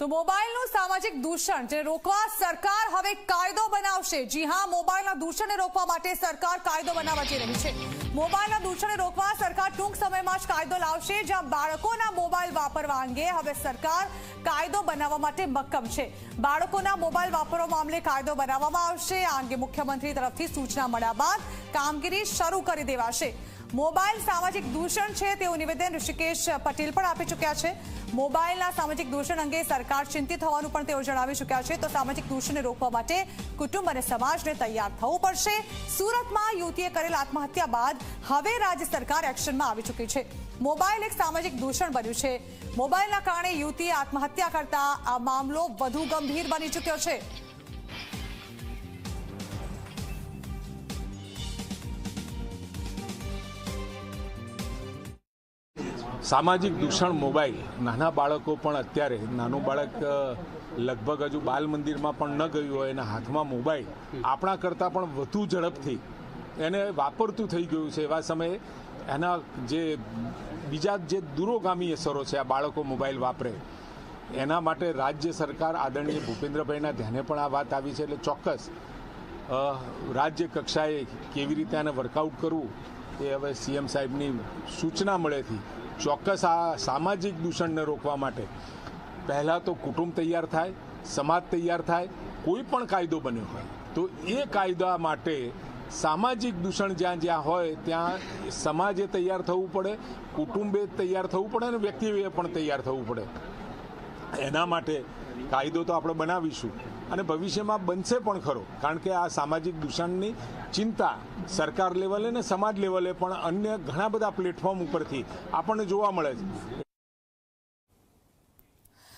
તો મોબાઈલનું સામાજિક દૂષણ જે રોકવા સરકાર હવે કાયદો બનાવશે। જી હા, મોબાઈલના દૂષણને રોકવા માટે સરકાર કાયદો બનાવવા જઈ રહી છે। મોબાઈલના દૂષણને રોકવા સરકાર ટૂંક સમયમાં જ કાયદો લાવશે, જ્યાં બાળકોના મોબાઈલ વાપરવા અંગે હવે સરકાર કાયદો બનાવવા માટે મક્કમ છે। બાળકોના મોબાઈલ વાપરવા મામલે કાયદો બનાવવામાં આવશે। આ અંગે મુખ્યમંત્રી તરફથી સૂચના મળ્યા બાદ કામગીરી શરૂ કરી દેવાશે। મોબાઈલ સામાજિક દૂષણ છે તેવું નિવેદન ઋષિકેશ પટેલ પણ આપી ચૂક્યા છે। મોબાઈલના સામાજિક દૂષણ અંગે સરકાર ચિંતિત હોવાનું પણ તેઓ જણાવી ચૂક્યા છે। તો સામાજિક દૂષણને રોકવા માટે કુટુંબ અને સમાજને તૈયાર થવું પડશે। સુરતમાં યુવતીએ કરેલ આત્મહત્યા બાદ હવે રાજ્ય સરકાર એક્શનમાં આવી ચૂકી છે। મોબાઈલ એક સામાજિક દૂષણ બન્યું છે। મોબાઈલના કારણે યુવતીએ આત્મહત્યા કરતા આ મામલો વધુ ગંભીર બની ચૂક્યો છે। સામાજિક દૂષણ મોબાઈલ નાના બાળકો પણ અત્યારે નાનું બાળક લગભગ હજુ બાલ મંદિરમાં પણ ન ગયું હોય એના હાથમાં મોબાઈલ આપણા કરતાં પણ વધુ ઝડપથી એને વાપરતું થઈ ગયું છે। એવા સમયે એના જે બીજા જે દૂરોગામી અસરો છે આ બાળકો મોબાઈલ વાપરે એના માટે રાજ્ય સરકાર આદરણીય ભૂપેન્દ્રભાઈના ધ્યાને પણ આ વાત આવી છે। એટલે ચોક્કસ રાજ્ય કક્ષાએ કેવી રીતે આને વર્કઆઉટ કરવું એ હવે સીએમ સાહેબની સૂચના મળેથી ચોક્કસ આ સામાજિક દૂષણને રોકવા માટે પહેલાં તો કુટુંબ તૈયાર થાય, સમાજ તૈયાર થાય। કોઈ પણ કાયદો બન્યો હોય તો એ કાયદા માટે સામાજિક દૂષણ જ્યાં જ્યાં હોય ત્યાં સમાજે તૈયાર થવું પડે, કુટુંબે તૈયાર થવું પડે અને વ્યક્તિએ પણ તૈયાર થવું પડે। એના માટે કાયદો તો આપણે બનાવીશું અને ભવિષ્યમાં બનશે પણ ખરો, કારણ કે આ સામાજિક દૂષણની ચિંતા સરકાર લેવલે ને સમાજ લેવલે પણ અન્ય ઘણા બધા પ્લેટફોર્મ ઉપરથી આપણને જોવા મળે છે।